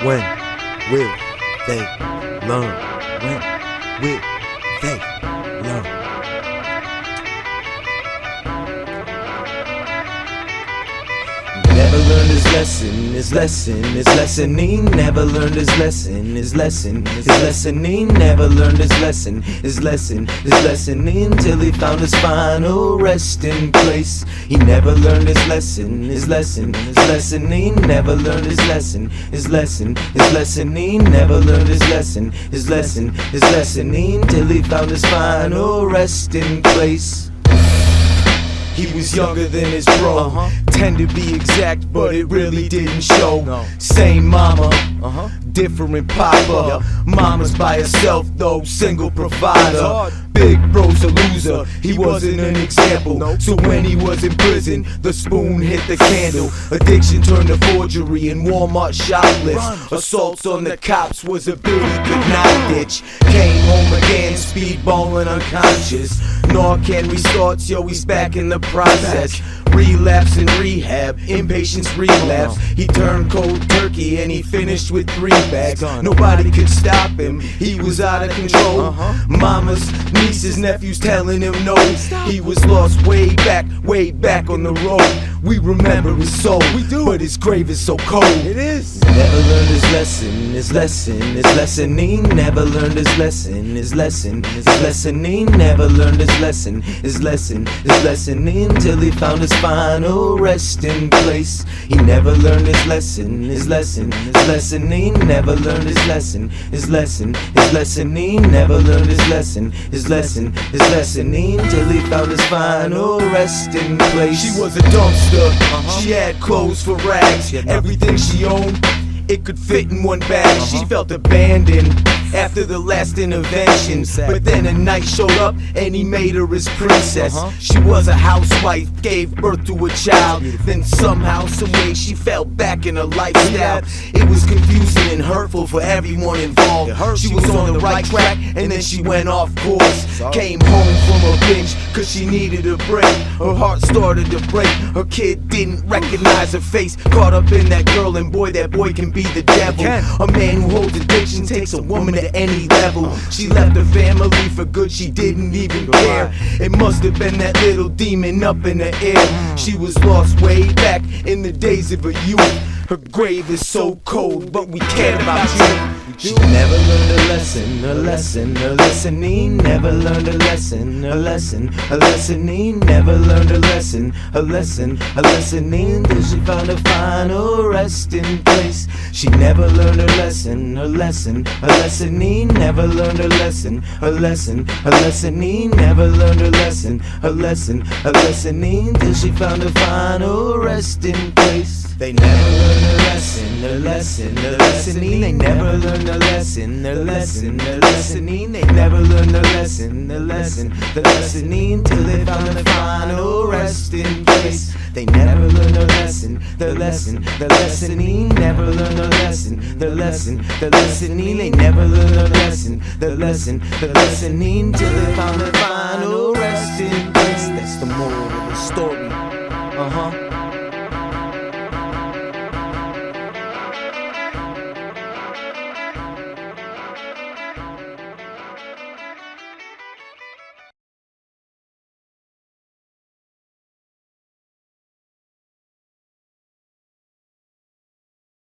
When will they learn? When will they learn? Never learned his lesson, his lesson, his lessoning. Never learned his lesson, his lesson, his lessoning. Never learned his lesson, his lesson, his lessoning, till he found his final resting place. He never learned his lesson, his lesson, his lessoning. Never learned his lesson, his lesson, his lessoning. Never learned his lesson, his lesson, his lessoning, till he found his final resting place. He was younger than his bro, 10 to be exact, but it really didn't show. Same mama, different papa. Mama's by herself though, single provider. Big bro's a loser, he wasn't an example. So when he was in prison, the spoon hit the candle. Addiction turned to forgery and Walmart shoplifts. Assaults on the cops was a bill he could not ditch. Came home again, speedballing unconscious. Narcan restarts, yo, he's back in the process. Relapse and rehab, impatience relapse. He turned cold turkey and he finished with 3 bags. Nobody could stop him, he was out of control. Mamas, nieces, nephews telling him no. He was lost way back on the road. We remember his soul, but his grave is so cold. It is. Never learned his lesson, his lesson, his lessoning. Never learned his lesson, his lesson, his lessoning. Never learned his lesson, his lesson, his lessoning, till he found his final resting place. He never learned his lesson, his lesson, his lessoning. Never learned his lesson, his lesson, his lessoning. Never learned his lesson, his lesson, his lessoning, till he found his final resting place. She was a dumpster. She had clothes for rags. Everything she owned, it could fit in one bag. She felt abandoned after the last intervention, but then a knight showed up and he made her his princess. She was a housewife, gave birth to a child. Then somehow, someway, she fell back in her lifestyle. It was confusing and hurtful for everyone involved. She was on the right track and then she went off course. Came home from a binge cause she needed a break. Her heart started to break. Her kid didn't recognize her face. Caught up in that girl, and boy, that boy can be the devil. A man who holds addiction takes a woman to any level. She left her family for good, she didn't even care. It must have been that little demon up in the air. She was lost way back in the days of her youth. Her grave is so cold, but we cared about you. She never learned a lesson, a lesson, a lessoning. Never learned a lesson, a lesson, a lessoning. Never learned a lesson, a lesson, a lessoning, till she found a final resting place. She never learned a lesson, a lesson, a lessoning. Never learned a lesson, a lesson, a lessoning. Never learned a lesson, a lesson, a lessoning, till she found a final resting place. They never learned a lesson, a lesson, a lessoning. They never learned a lesson, a lesson, a lessoning. They never learned a lesson, a lesson, the lessoning, till they found the final resting place. They never learned a lesson, the lesson, the lessoning. Never learned a lesson, the lesson, the lessoning. They never learned a lesson, the lesson, the lessoning, till they found the final resting place. That's the moral of the story.